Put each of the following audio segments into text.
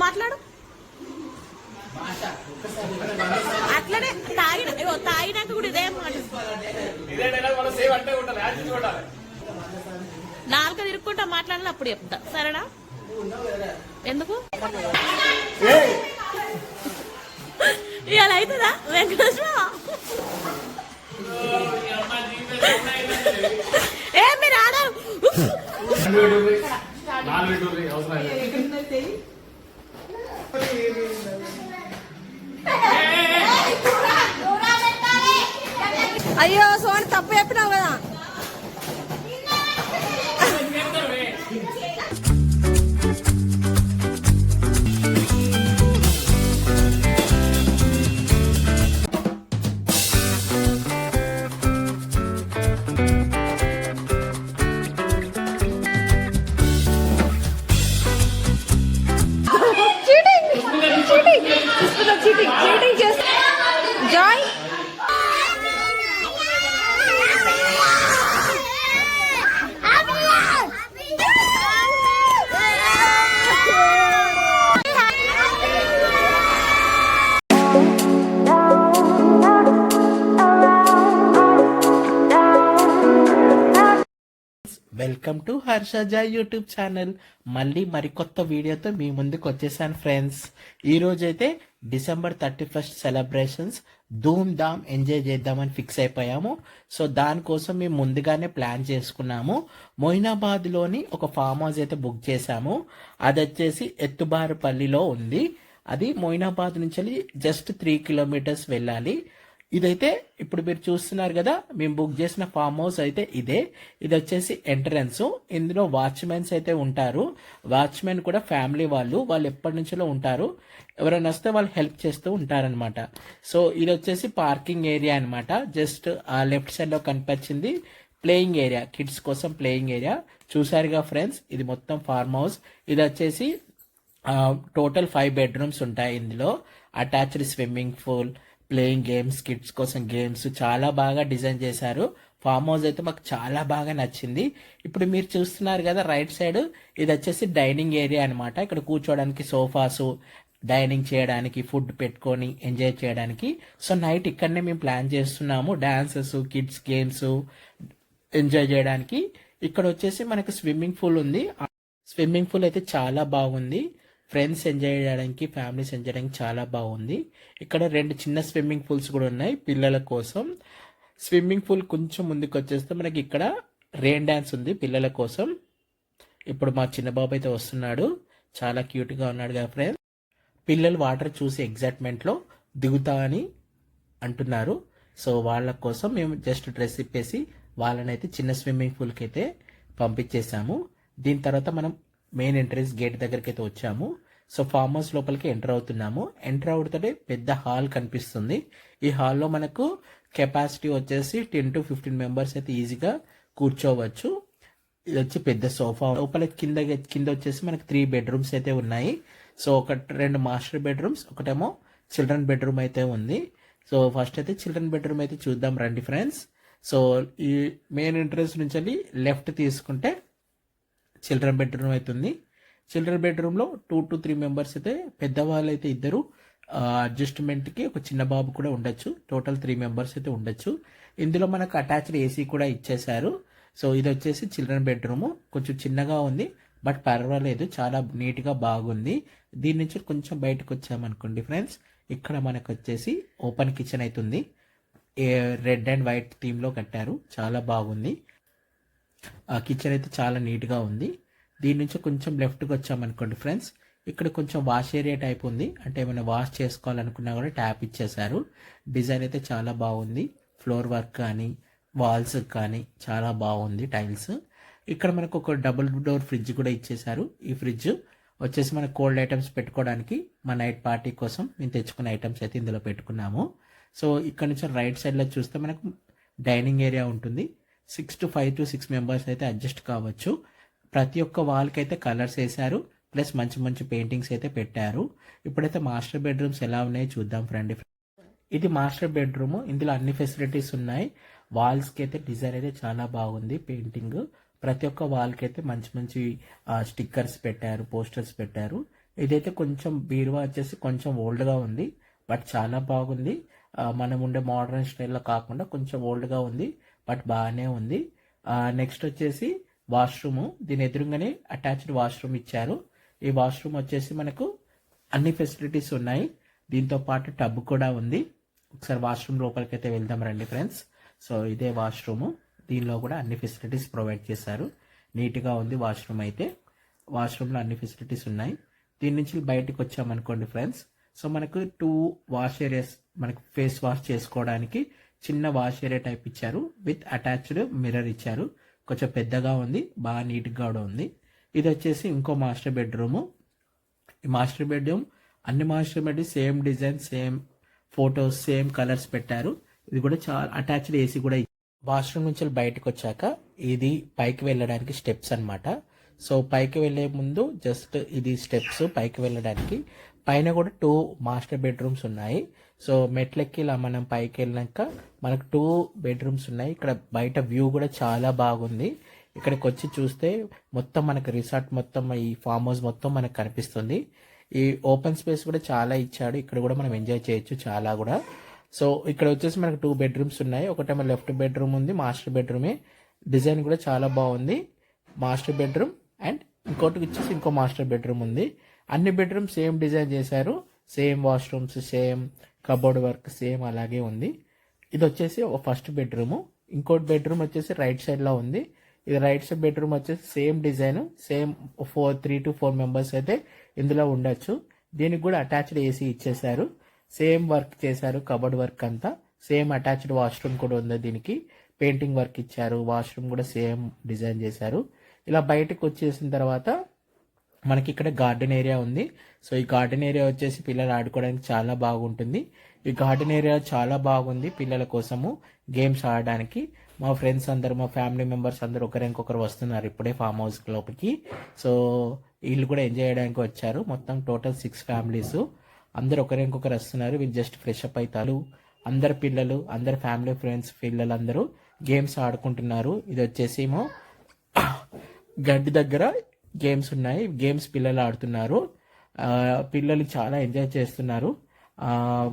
మాట్లాడు. అట్లనే తాగినాక కూడా ఇదే మాట. నాలుగు తిరుక్కుంటా మాట్లాడాలి, అప్పుడు చెప్తా సరేనా? ఎందుకు ఇవాళ అవుతుందా వెంకటేశ్వర? ఏ మీరు ఆడారు అయ్యో సోని తప్పు చెప్పినావు కదా. చీటింగ్ చేస్తా Joy. Welcome to Harshaja YouTube channel. మళ్ళీ మరికొత్త వీడియోతో మీ ముందుకు వచ్చేసాను ఫ్రెండ్స్. ఈరోజు అయితే December 31st సెలబ్రేషన్స్ ధూమ్ ధామ్ ఎంజాయ్ చేద్దామని ఫిక్స్ అయిపోయాము. సో దానికోసం మేము ముందుగానే ప్లాన్ చేసుకున్నాము. మొయినాబాద్లోని ఒక ఫామ్ హౌస్ అయితే బుక్ చేశాము. అది వచ్చేసి ఎత్తుబారుపల్లిలో ఉంది. అది మొయినాబాద్ నుంచి జస్ట్ 3 కిలోమీటర్స్ వెళ్ళాలి. ఇదైతే ఇప్పుడు మీరు చూస్తున్నారు కదా, మేము బుక్ చేసిన ఫామ్ హౌస్ అయితే ఇదే. ఇది వచ్చేసి ఎంట్రన్స్. ఇందులో వాచ్మెన్స్ అయితే ఉంటారు. వాచ్మెన్ కూడా ఫ్యామిలీ వాళ్ళు ఎప్పటి నుంచో ఉంటారు. ఎవరైనా వస్తే వాళ్ళు హెల్ప్ చేస్తూ ఉంటారనమాట. సో ఇది వచ్చేసి పార్కింగ్ ఏరియా అనమాట. జస్ట్ ఆ లెఫ్ట్ సైడ్ లో కనిపించింది ప్లేయింగ్ ఏరియా, కిడ్స్ కోసం ప్లేయింగ్ ఏరియా. చూసారుగా ఫ్రెండ్స్, ఇది మొత్తం ఫార్మ్ హౌస్. ఇది వచ్చేసి టోటల్ 5 బెడ్రూమ్స్ ఉంటాయి. ఇందులో attached swimming pool, playing games, kids కోసం గేమ్స్ చాలా బాగా డిజైన్ చేశారు. ఫామ్ హౌస్ అయితే మాకు చాలా బాగా నచ్చింది. ఇప్పుడు మీరు చూస్తున్నారు కదా రైట్ సైడ్, ఇది వచ్చేసి డైనింగ్ ఏరియా అనమాట. ఇక్కడ కూర్చోడానికి సోఫాసు, డైనింగ్ చేయడానికి, ఫుడ్ పెట్టుకొని ఎంజాయ్ చేయడానికి. సో నైట్ ఇక్కడనే మేము ప్లాన్ చేస్తున్నాము. డాన్సెస్, కిడ్స్ గేమ్స్ ఎంజాయ్ చేయడానికి. ఇక్కడ వచ్చేసి మనకు స్విమ్మింగ్ పూల్ ఉంది. స్విమ్మింగ్ పూల్ అయితే చాలా బాగుంది. ఫ్రెండ్స్ ఎంజాయ్ చేయడానికి, ఫ్యామిలీస్ ఎంజాయ్ చేయడానికి చాలా బాగుంది. ఇక్కడ 2 చిన్న స్విమ్మింగ్ పూల్స్ కూడా ఉన్నాయి పిల్లల కోసం. స్విమ్మింగ్ పూల్ కొంచెం ముందుకు వచ్చేస్తే మనకి ఇక్కడ రెయిన్ డాన్స్ ఉంది పిల్లల కోసం. ఇప్పుడు మా చిన్న బాబు అయితే వస్తున్నాడు, చాలా క్యూట్గా ఉన్నాడు కదా ఫ్రెండ్స్. పిల్లలు వాటర్ చూసి ఎగ్జైట్మెంట్లో దిగుతా అని అంటున్నారు. సో వాళ్ళ కోసం మేము జస్ట్ డ్రెస్ ఇప్పేసి వాళ్ళనైతే చిన్న స్విమ్మింగ్ పూల్కి అయితే పంపించేసాము. దీని తర్వాత మనం మెయిన్ ఎంట్రన్స్ గేట్ దగ్గరికి అయితే వచ్చాము. సో ఫామ్ హౌస్ లోపలికి ఎంటర్ అవుతున్నాము. ఎంటర్ అవుతుంటే పెద్ద హాల్ కనిపిస్తుంది. ఈ హాల్లో మనకు కెపాసిటీ వచ్చేసి 10 to 15 మెంబర్స్ అయితే ఈజీగా కూర్చోవచ్చు. ఇది వచ్చి పెద్ద సోఫా. లోపల కింద వచ్చేసి మనకి 3 బెడ్రూమ్స్ అయితే ఉన్నాయి. సో 2 మాస్టర్ బెడ్రూమ్స్, ఒకటేమో చిల్డ్రన్ బెడ్రూమ్ అయితే ఉంది. సో ఫస్ట్ అయితే చిల్డ్రన్ బెడ్రూమ్ అయితే చూద్దాం రండి ఫ్రెండ్స్. సో ఈ మెయిన్ ఎంట్రన్స్ నుంచి లెఫ్ట్ తీసుకుంటే చిల్డ్రన్ బెడ్రూమ్ అవుతుంది. చిల్డ్రన్ బెడ్రూమ్లో 2 to 3 మెంబర్స్ అయితే, పెద్దవాళ్ళు అయితే 2, అడ్జస్ట్మెంట్కి ఒక చిన్న బాబు కూడా ఉండొచ్చు. టోటల్ 3 మెంబర్స్ అయితే ఉండొచ్చు. ఇందులో మనకు అటాచ్డ్ ఏసీ కూడా ఇచ్చేశారు. సో ఇది వచ్చేసి చిల్డ్రన్ బెడ్రూమ్. కొంచెం చిన్నగా ఉంది బట్ పర్వాలేదు, చాలా నీట్గా బాగుంది. దీని నుంచి కొంచెం బయటకు వచ్చామనుకోండి ఫ్రెండ్స్, ఇక్కడ మనకు వచ్చేసి ఓపెన్ కిచెన్ అవుతుంది. రెడ్ అండ్ వైట్ థీమ్లో కట్టారు, చాలా బాగుంది. ఆ కిచెన్ అయితే చాలా నీట్గా ఉంది. దీని నుంచి కొంచెం లెఫ్ట్కి వచ్చామనుకోండి ఫ్రెండ్స్, ఇక్కడ కొంచెం వాష్ ఏరియా టైప్ ఉంది. అంటే ఏమైనా వాష్ చేసుకోవాలనుకున్నా కూడా ట్యాప్ ఇచ్చేసారు. డిజైన్ అయితే చాలా బాగుంది. ఫ్లోర్ వర్క్ కానీ వాల్స్ కానీ చాలా బాగుంది, టైల్స్. ఇక్కడ మనకు ఒక డబుల్ డోర్ ఫ్రిడ్జ్ కూడా ఇచ్చేసారు. ఈ ఫ్రిడ్జ్ వచ్చేసి మన కోల్డ్ ఐటమ్స్ పెట్టుకోవడానికి, మా నైట్ పార్టీ కోసం మేము తెచ్చుకున్న ఐటమ్స్ అయితే ఇందులో పెట్టుకున్నాము. సో ఇక్కడ నుంచి రైట్ సైడ్లో చూస్తే మనకు డైనింగ్ ఏరియా ఉంటుంది. 5 to 6 మెంబర్స్ అయితే అడ్జస్ట్ కావచ్చు. ప్రతి ఒక్క వాల్కి అయితే కలర్స్ వేశారు, ప్లస్ మంచి మంచి పెయింటింగ్స్ అయితే పెట్టారు. ఇప్పుడైతే మాస్టర్ బెడ్రూమ్స్ ఎలా ఉన్నాయో చూద్దాం ఫ్రెండ్. ఇది మాస్టర్ బెడ్రూమ్. ఇందులో అన్ని ఫెసిలిటీస్ ఉన్నాయి. వాల్స్కి అయితే డిజైన్ అయితే చాలా బాగుంది, పెయింటింగ్. ప్రతి ఒక్క వాల్కి అయితే మంచి మంచి స్టిక్కర్స్ పెట్టారు, పోస్టర్స్ పెట్టారు. ఇదైతే కొంచెం బీరువా వచ్చేసి కొంచెం ఓల్డ్గా ఉంది, బట్ చాలా బాగుంది. మనం ఉండే మోడర్న్ స్టైల్లో కాకుండా కొంచెం ఓల్డ్గా ఉంది, బట్ బాగానే ఉంది. నెక్స్ట్ వచ్చేసి వాష్రూమ్, దీని ఎదురుగానే అటాచ్డ్ వాష్రూమ్ ఇచ్చారు. ఈ వాష్రూమ్ వచ్చేసి మనకు అన్ని ఫెసిలిటీస్ ఉన్నాయి, దీంతో పాటు టబ్ కూడా ఉంది. ఒకసారి వాష్రూమ్ లోపలికి అయితే వెళ్దాం రండి ఫ్రెండ్స్. సో ఇదే వాష్రూమ్, దీనిలో కూడా అన్ని ఫెసిలిటీస్ ప్రొవైడ్ చేశారు. నీట్గా ఉంది వాష్రూమ్ అయితే. వాష్రూమ్లో అన్ని ఫెసిలిటీస్ ఉన్నాయి. దీని నుంచి బయటకు వచ్చామనుకోండి ఫ్రెండ్స్, సో మనకు 2 వాష్ ఏరియాస్, మనకు ఫేస్ వాష్ చేసుకోవడానికి చిన్న వాష్ ఏరియా టైప్ ఇచ్చారు, విత్ అటాచ్డ్ మిర్రర్ ఇచ్చారు. కొంచెం పెద్దగా ఉంది, బాగా నీట్గా కూడా ఉంది. ఇది వచ్చేసి ఇంకో మాస్టర్ బెడ్రూము. ఈ మాస్టర్ బెడ్రూమ్, అన్ని master bed same design, same photos, same colours పెట్టారు. ఇది కూడా చాలా అటాచ్డ్ ఏసీ కూడా. వాష్రూమ్ నుంచి బయటకు వచ్చాక ఇది పైకి వెళ్ళడానికి స్టెప్స్ అన్నమాట. సో పైకి వెళ్ళే ముందు జస్ట్ ఇది స్టెప్స్ పైకి వెళ్ళడానికి. పైన కూడా 2 మాస్టర్ బెడ్రూమ్స్ ఉన్నాయి. సో మెట్లెక్కి ఇలా మనం పైకి వెళ్ళాక మనకు 2 బెడ్రూమ్స్ ఉన్నాయి. ఇక్కడ బయట వ్యూ కూడా చాలా బాగుంది. ఇక్కడికి వచ్చి చూస్తే మొత్తం మనకు రిసార్ట్ మొత్తం, ఈ ఫామ్ హౌస్ మొత్తం మనకు కనిపిస్తుంది. ఈ ఓపెన్ స్పేస్ కూడా చాలా ఇచ్చాడు, ఇక్కడ కూడా మనం ఎంజాయ్ చేయొచ్చు చాలా కూడా. సో ఇక్కడ వచ్చేసి మనకు 2 బెడ్రూమ్స్ ఉన్నాయి. ఒకటేమో లెఫ్ట్ బెడ్రూమ్ ఉంది, మాస్టర్ బెడ్రూమే. డిజైన్ కూడా చాలా బాగుంది, మాస్టర్ బెడ్రూమ్. అండ్ ఇంకోటి వచ్చేసి ఇంకో మాస్టర్ బెడ్రూమ్ ఉంది. అన్ని బెడ్రూమ్ సేమ్ డిజైన్ చేశారు, same washrooms, same cupboard work same అలాగే ఉంది. ఇది వచ్చేసి ఫస్ట్ బెడ్రూమ్. ఇంకోటి బెడ్రూమ్ వచ్చేసి రైట్ సైడ్లో ఉంది. ఇది రైట్ సైడ్ బెడ్రూమ్ వచ్చేసి same design, same 3 to 4 members అయితే ఇందులో ఉండొచ్చు. దీనికి కూడా అటాచ్డ్ ఏసీ ఇచ్చేసారు, సేమ్ వర్క్ చేశారు, కబోర్డ్ వర్క్ అంతా సేమ్. అటాచ్డ్ వాష్రూమ్ కూడా ఉంది, దీనికి పెయింటింగ్ వర్క్ ఇచ్చారు. వాష్రూమ్ కూడా సేమ్ డిజైన్ చేశారు. ఇలా బయటకు వచ్చేసిన తర్వాత మనకి ఇక్కడ గార్డెన్ ఏరియా ఉంది. సో ఈ గార్డెన్ ఏరియా వచ్చేసి పిల్లలు ఆడుకోవడానికి చాలా బాగుంటుంది. ఈ గార్డెన్ ఏరియా చాలా బాగుంది పిల్లల కోసము గేమ్స్ ఆడడానికి. మా ఫ్రెండ్స్ అందరు, మా ఫ్యామిలీ మెంబర్స్ అందరూ ఒకరికొకరు వస్తున్నారు ఇప్పుడే ఫామ్ హౌస్ లోపలికి. సో వీళ్ళు కూడా ఎంజాయ్ చేయడానికి వచ్చారు. మొత్తం టోటల్ 6 ఫ్యామిలీస్ అందరు ఒకరికొకరు వస్తున్నారు. వీళ్ళు జస్ట్ ఫ్రెష్ అప్ అవుతారు. అందరు పిల్లలు, అందరు ఫ్యామిలీ ఫ్రెండ్స్ పిల్లలు అందరూ గేమ్స్ ఆడుకుంటున్నారు. ఇది వచ్చేసి ఏమో గడ్డి దగ్గర గేమ్స్ ఉన్నాయి, గేమ్స్ పిల్లలు ఆడుతున్నారు. పిల్లలు చాలా ఎంజాయ్ చేస్తున్నారు.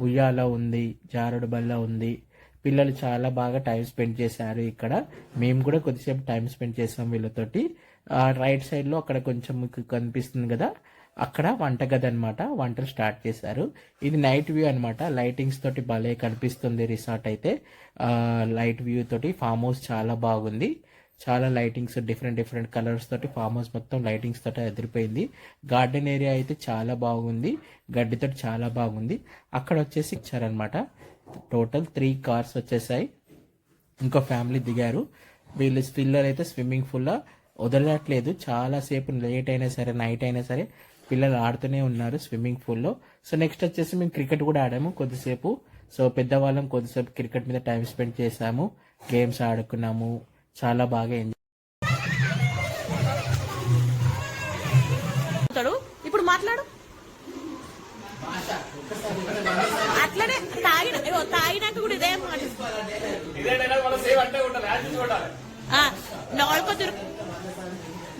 ఉయ్యాల ఉంది, జారుడు బల్ల ఉంది. పిల్లలు చాలా బాగా టైం స్పెండ్ చేశారు ఇక్కడ. మేము కూడా కొద్దిసేపు టైం స్పెండ్ చేసాం వీళ్ళతోటి. రైట్ సైడ్లో అక్కడ కొంచెం మీకు కనిపిస్తుంది కదా, అక్కడ వంటగది అనమాట. వంటలు స్టార్ట్ చేశారు. ఇది నైట్ వ్యూ అనమాట, లైటింగ్స్ తోటి భలే కనిపిస్తుంది రిసార్ట్ అయితే. లైట్ వ్యూ తోటి ఫామ్ హౌస్ చాలా బాగుంది. చాలా లైటింగ్స్, డిఫరెంట్ కలర్స్ తోటి ఫామ్ హౌస్ మొత్తం లైటింగ్స్ తోటి ఎదిరిపోయింది. గార్డెన్ ఏరియా అయితే చాలా బాగుంది, గడ్డితో చాలా బాగుంది. అక్కడ వచ్చేసి ఇచ్చారనమాట. టోటల్ 3 కార్స్ వచ్చేసాయి. ఇంకో ఫ్యామిలీ దిగారు. వీళ్ళు పిల్లలు అయితే స్విమ్మింగ్ పూల్లో వదలట్లేదు, చాలాసేపు లేట్ అయినా సరే నైట్ అయినా సరే పిల్లలు ఆడుతూనే ఉన్నారు స్విమ్మింగ్ పూల్లో. సో నెక్స్ట్ వచ్చేసి మేము క్రికెట్ కూడా ఆడాము కొద్దిసేపు. సో పెద్దవాళ్ళం కొద్దిసేపు క్రికెట్ మీద టైం స్పెండ్ చేసాము, గేమ్స్ ఆడుకున్నాము, చాలా బాగా ఎంజాయ్. ఇప్పుడు మాట్లాడు. అట్లనే తాగినాక కూడా ఇదే మాట.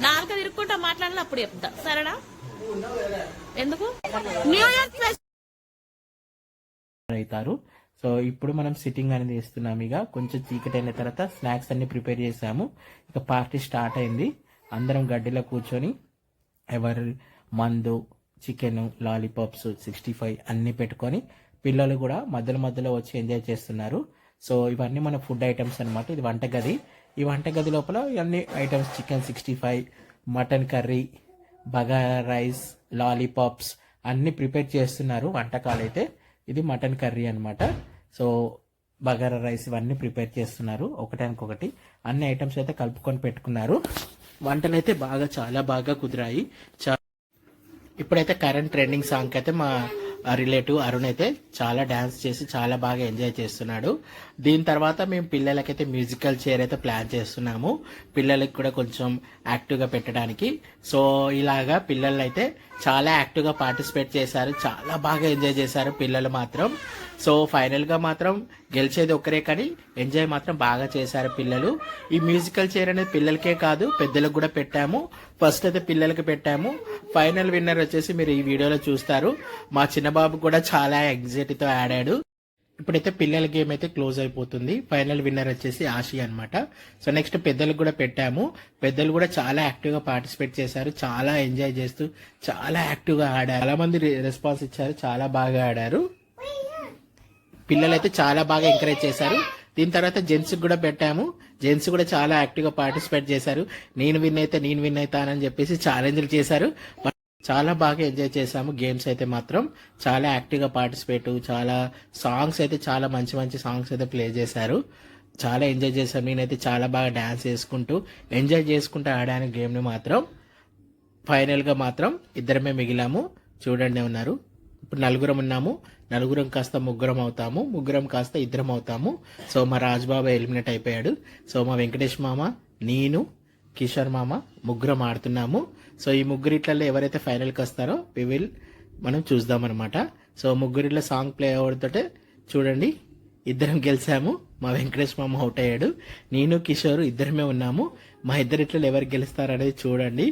నాలుక తిరుక్కుంటా మాట్లాడాలి, అప్పుడు చెప్తా సరేనా? ఎందుకు న్యూ ఇయర్ అవుతారు. సో ఇప్పుడు మనం సిట్టింగ్ అనేది వేస్తున్నాం. ఇక కొంచెం చీకటి అయిన తర్వాత స్నాక్స్ అన్ని ప్రిపేర్ చేసాము. ఇక పార్టీ స్టార్ట్ అయింది. అందరం గడ్డిలో కూర్చొని ఎవరు మందు, చికెన్, లాలీపాప్స్, 65 అన్ని పెట్టుకొని పిల్లలు కూడా మధ్యలో వచ్చి ఎంజాయ్ చేస్తున్నారు. సో ఇవన్నీ మన ఫుడ్ ఐటమ్స్ అనమాట. ఇది వంటగది. ఈ వంటగది లోపల ఇవన్నీ items, chicken 65, mutton curry, bagara rice, lollipops అన్ని ప్రిపేర్ చేస్తున్నారు వంటకాలు అయితే. ఇది మటన్ కర్రీ అనమాట. సో బగారా రైస్ ఇవన్నీ ప్రిపేర్ చేస్తున్నారు ఒకటానికొకటి. అన్ని ఐటమ్స్ అయితే కలుపుకొని పెట్టుకున్నారు. వంటలు అయితే చాలా బాగా కుదిరాయి. ఇప్పుడైతే కరెంట్ ట్రెండింగ్ సాంగ్ అయితే మా రిలేటివ్ అరుణ్ అయితే చాలా డాన్స్ చేసి చాలా బాగా ఎంజాయ్ చేస్తున్నాడు. దీని తర్వాత మేము పిల్లలకైతే మ్యూజికల్ చైర్ అయితే ప్లాన్ చేస్తున్నాము, పిల్లలకి కూడా కొంచెం యాక్టివ్గా పెట్టడానికి. సో ఇలాగా పిల్లలు అయితే చాలా యాక్టివ్గా పార్టిసిపేట్ చేశారు, చాలా బాగా ఎంజాయ్ చేశారు పిల్లలు మాత్రం. సో ఫైనల్గా మాత్రం గెలిచేది ఒకరే, కానీ ఎంజాయ్ మాత్రం బాగా చేశారు పిల్లలు. ఈ మ్యూజికల్ చైర్ అనేది పిల్లలకే కాదు పెద్దలకు కూడా పెట్టాము. ఫస్ట్ అయితే పిల్లలకి పెట్టాము. ఫైనల్ విన్నర్ వచ్చేసి మీరు ఈ వీడియోలో చూస్తారు. మా చిన్న బాబు కూడా చాలా యాంగ్జైటీతో ఆడాడు. ఇప్పుడైతే పిల్లల గేమ్ అయితే క్లోజ్ అయిపోతుంది. ఫైనల్ విన్నర్ వచ్చేసి ఆశి అన్నమాట. సో నెక్స్ట్ పెద్దలకు కూడా పెట్టాము. పెద్దలు కూడా చాలా యాక్టివ్ గా పార్టిసిపేట్ చేశారు. చాలా ఎంజాయ్ చేస్తూ చాలా యాక్టివ్ గా ఆడారు. చాలా మంది రెస్పాన్స్ ఇచ్చారు. చాలా బాగా ఆడారు. పిల్లలు అయితే చాలా బాగా ఎంకరేజ్ చేశారు. దీని తర్వాత జెంట్స్ కూడా పెట్టాము. జెంట్స్ కూడా చాలా యాక్టివ్ గా పార్టిసిపేట్ చేశారు. నేను విన్ అవుతానని చెప్పేసి ఛాలెంజ్లు చేశారు. చాలా బాగా ఎంజాయ్ చేశాము. గేమ్స్ అయితే మాత్రం చాలా యాక్టివ్గా పార్టిసిపేట్, చాలా సాంగ్స్ అయితే చాలా మంచి మంచి సాంగ్స్ అయితే ప్లే చేశారు. చాలా ఎంజాయ్ చేశాను. నేనైతే చాలా బాగా డ్యాన్స్ ఎంజాయ్ చేసుకుంటూ ఆడాను గేమ్ని మాత్రం. ఫైనల్గా మాత్రం ఇద్దరమే మిగిలాము. చూడండి ఉన్నారు. ఇప్పుడు నలుగురం ఉన్నాము. నలుగురం కాస్త ముగ్గురం అవుతాము. ముగ్గురం కాస్త ఇద్దరం అవుతాము. సో మా రాజ్బాబా ఎలిమినేట్ అయిపోయాడు. సో మా వెంకటేష్ మామ, నేను, కిషోర్ మామ ముగ్గురం ఆడుతున్నాము. సో ఈ ముగ్గురిట్లలో ఎవరైతే ఫైనల్కి వస్తారో మనం చూద్దాం అనమాట. సో ముగ్గురిట్లో సాంగ్ ప్లే అవ్వడంతో చూడండి ఇద్దరం గెలిచాము. మా వెంకటేష్ మామ అవుట్ అయ్యాడు. నేను కిషోర్ ఇద్దరమే ఉన్నాము. మా ఇద్దరిట్లో ఎవరు గెలుస్తారు అనేది చూడండి.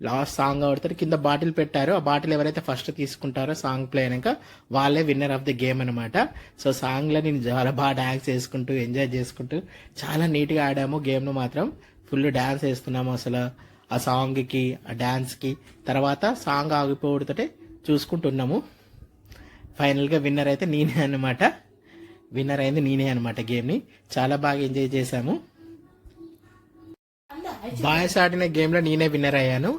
లాస్ట్ సాంగ్ ఆడుతారు. కింద బాటిల్ పెట్టారు. ఆ బాటిల్ ఎవరైతే ఫస్ట్ తీసుకుంటారో సాంగ్ ప్లే అయినాక వాళ్ళే విన్నర్ ఆఫ్ ది గేమ్ అనమాట. సో సాంగ్లో నేను చాలా బాగా డాన్స్ చేసుకుంటూ ఎంజాయ్ చేసుకుంటూ చాలా నీట్గా ఆడాము. గేమ్ను మాత్రం ఫుల్ డాన్స్ వేస్తున్నాము. అసలు ఆ సాంగ్కి ఆ డాన్స్కి తర్వాత సాంగ్ ఆగిపోవడంతో చూసుకుంటున్నాము. ఫైనల్గా విన్నర్ అయితే నేనే అనమాట. విన్నర్ అయింది నేనే అనమాట. గేమ్ని చాలా బాగా ఎంజాయ్ చేశాము. బాయ్స్ ఆడిన గేమ్లో నేనే విన్నర్ అయ్యాను.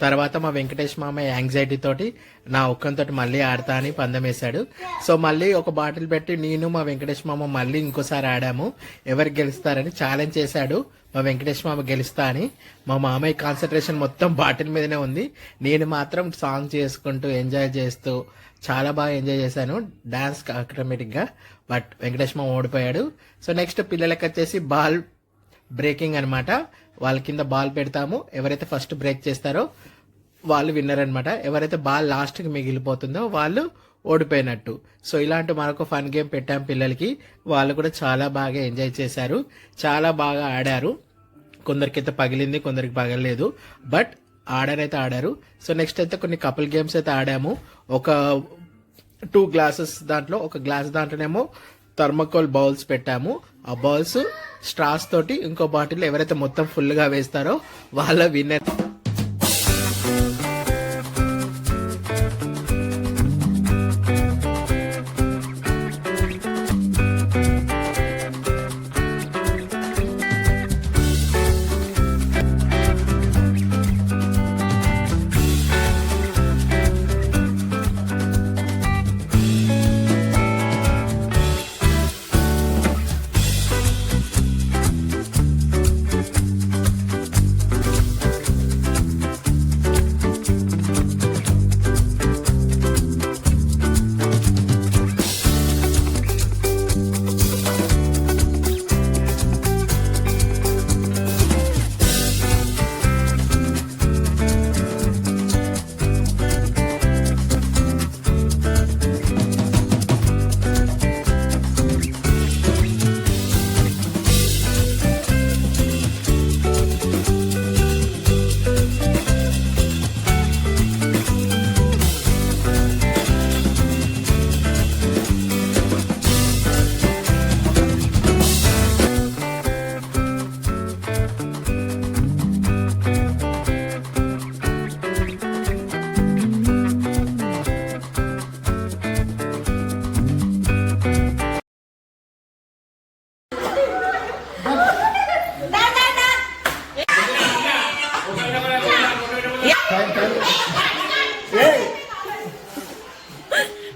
తర్వాత మా వెంకటేష్ మామ యాంగ్జైటీ తోటి నా ఒక్కంతో మళ్ళీ ఆడతా అని పందెం వేశాడు. సో మళ్ళీ ఒక బాటిల్ పెట్టి నేను మా వెంకటేష్ మామ మళ్ళీ ఇంకోసారి ఆడాము. ఎవరు గెలుస్తారని ఛాలెంజ్ చేశాడు. మా వెంకటేష్ మామ గెలుస్తా అని. మా మామయ్య కాన్సన్ట్రేషన్ మొత్తం బాటిల్ మీదనే ఉంది. నేను మాత్రం సాంగ్ చేసుకుంటూ ఎంజాయ్ చేస్తూ చాలా బాగా ఎంజాయ్ చేశాను డాన్స్ ఆటోమేటిక్గా. బట్ వెంకటేష్ మామ ఓడిపోయాడు. సో నెక్స్ట్ పిల్లలకి వచ్చేసి బాల్ బ్రేకింగ్ అనమాట. వాళ్ళ కింద బాల్ పెడతాము. ఎవరైతే ఫస్ట్ బ్రేక్ చేస్తారో వాళ్ళు విన్నర్ అనమాట. ఎవరైతే బాల్ లాస్ట్కి మిగిలిపోతుందో వాళ్ళు ఓడిపోయినట్టు. సో ఇలాంటి మరొక ఫన్ గేమ్ పెట్టాం పిల్లలకి. వాళ్ళు కూడా చాలా బాగా ఎంజాయ్ చేశారు. చాలా బాగా ఆడారు. కొందరికైతే పగిలింది, కొందరికి పగలలేదు. బట్ ఆడారైతే ఆడారు. సో నెక్స్ట్ అయితే కొన్ని కపుల్ గేమ్స్ అయితే ఆడాము. ఒక 2 గ్లాసెస్ దాంట్లో ఒక గ్లాస్ దాంట్లోనేమో థర్మకోల్ బౌల్స్ పెట్టాము. ఆ బౌల్స్ స్ట్రాస్ తోటి ఇంకో బాటిల్ ఎవరైతే మొత్తం ఫుల్గా వేస్తారో వాళ్ళ విన్నర్.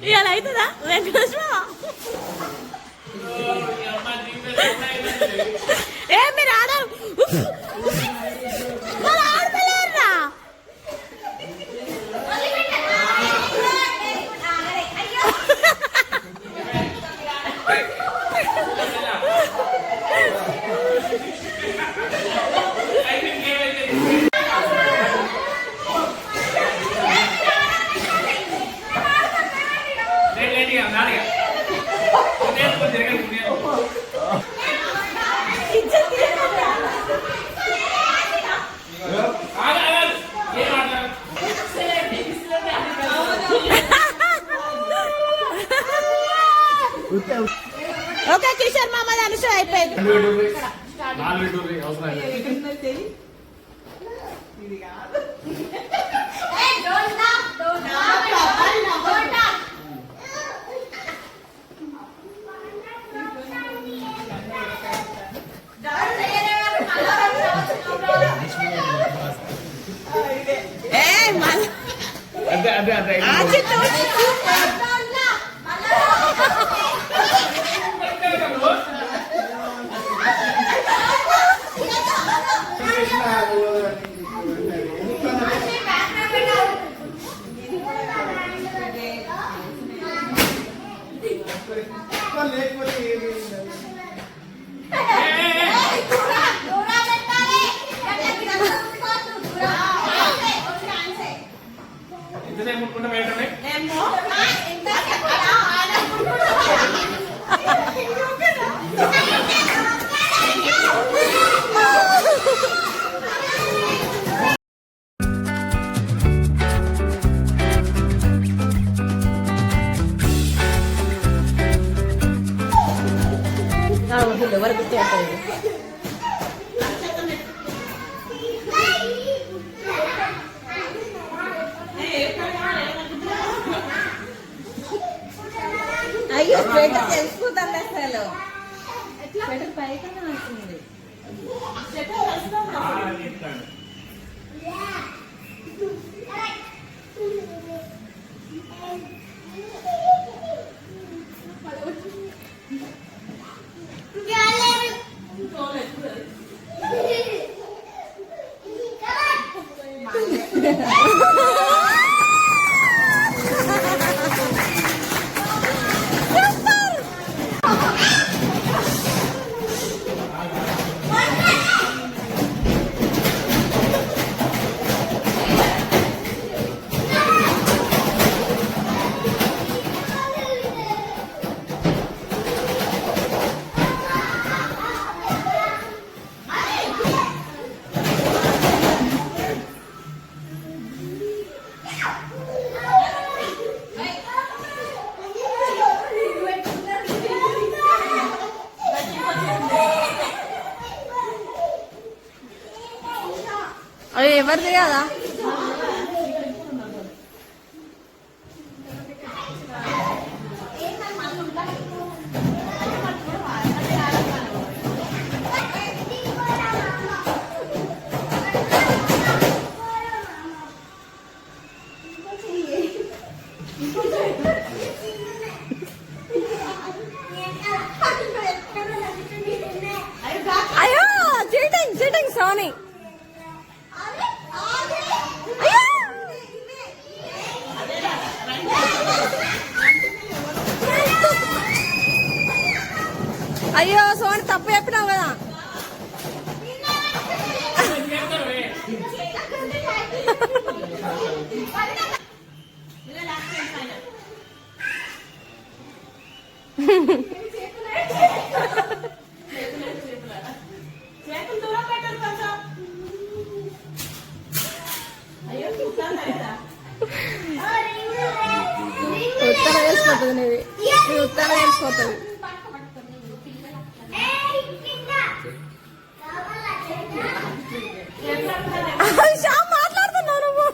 ఇలా అవుతుందా వెంకటేశ్వర? ఏ మీరు ఆడారు ఆడతలేరా? ఓకే కిషోర్ మామది అనుష అయిపోయింది. ఎవరికి అయ్యో స్వెటర్ తెలుసుకుంటాను అసలు స్వెటర్ పైకన్నా వస్తుంది. అవి ఎవరిది కదా అయ్యో చీటింగ్ చీటింగ్ సోనీ అయ్యో సోని తప్పు చెప్పినావు కదా ఉత్తరం వేసిపోతుంది నీది ఉత్తరం వేసిపోతుంది మాట్లాడుతున్నావు నువ్వు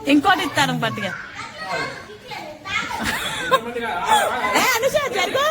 ఇంకోటి ఇస్తాను పట్టుగా అనుష జరుగు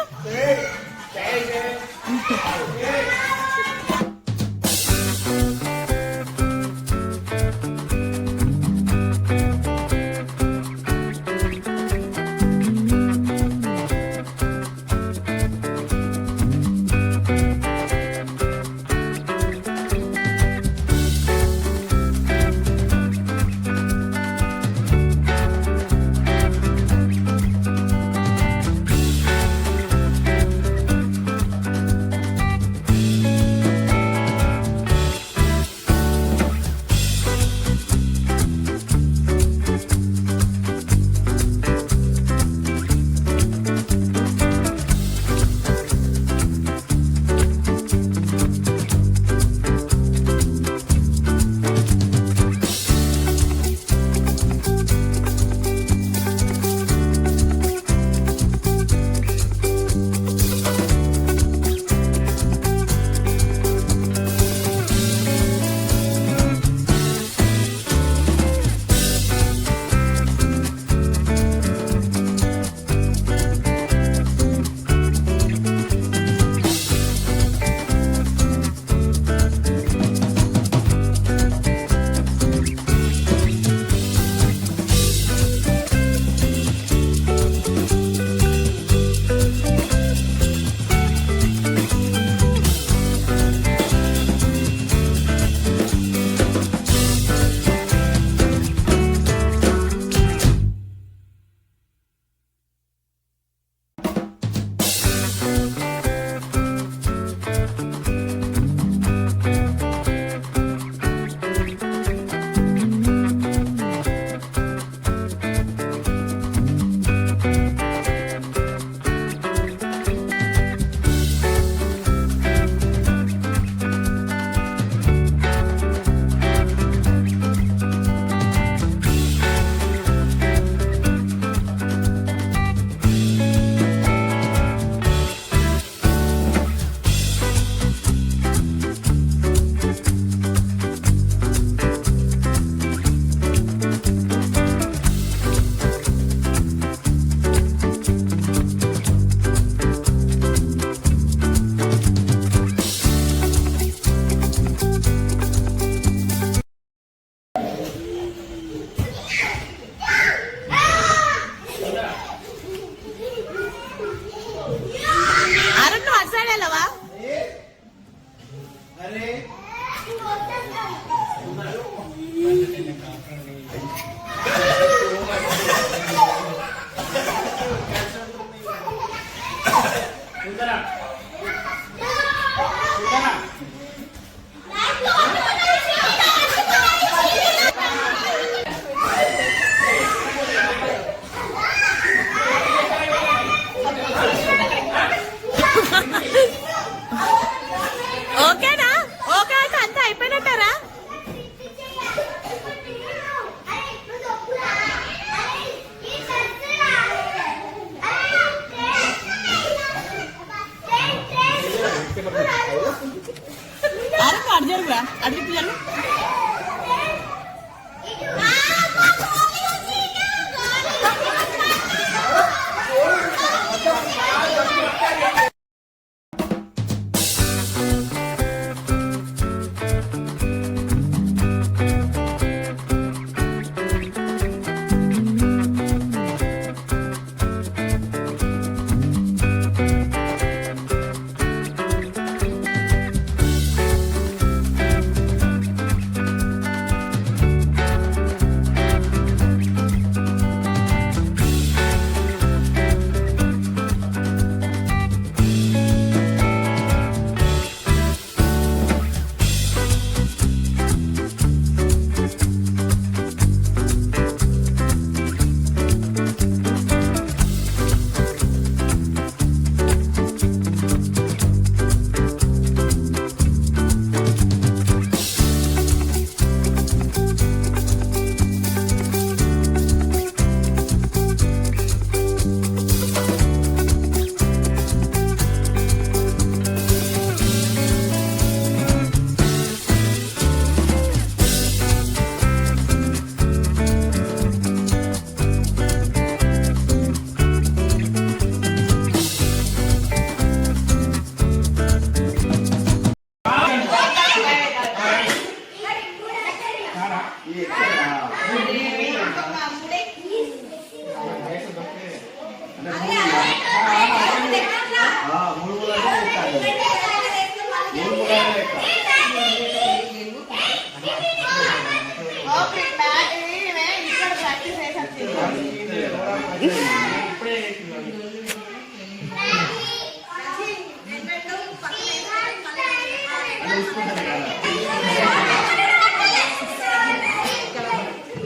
అరుణ్ అటు సైడ్ వెళ్ళవా ఓకేనా ఓకే అయితే అంతా అయిపోయినట్టారా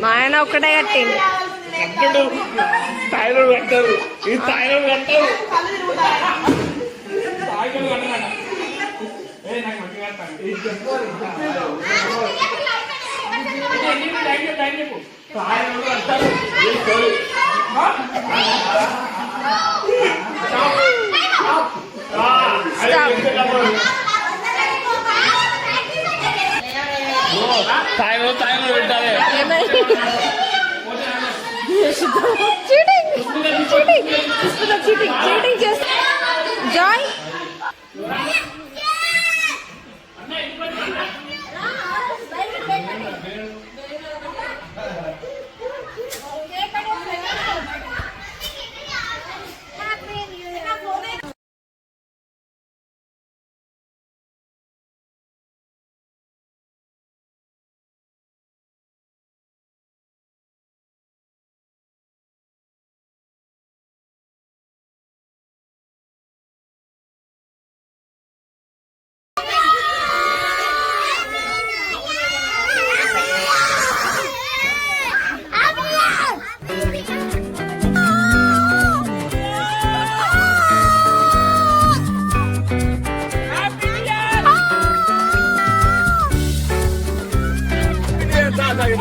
మా ఆయన ఒక్కటే కట్టింది. స్థాయిలో కట్టారు ఈ స్థాయిలో కట్టారు స్థాయిలో స్థాయిలో పెట్టాలి. చీటింగ్ చేస్తా జాయ్.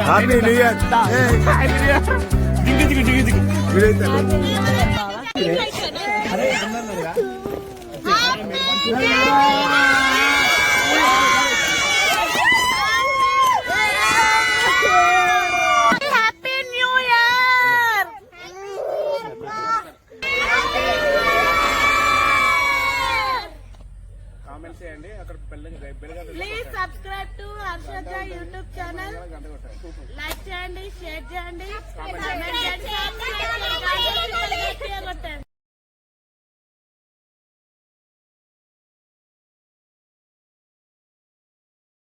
Happy new year. దిగు దిగు దిగు దిగు. Happy new year. కామెంట్స్ చేయండి అక్కడ please subscribe to Harshaja YouTube channel. Like చేయండి, షేర్ చేయండి, కామెంట్ చేయండి.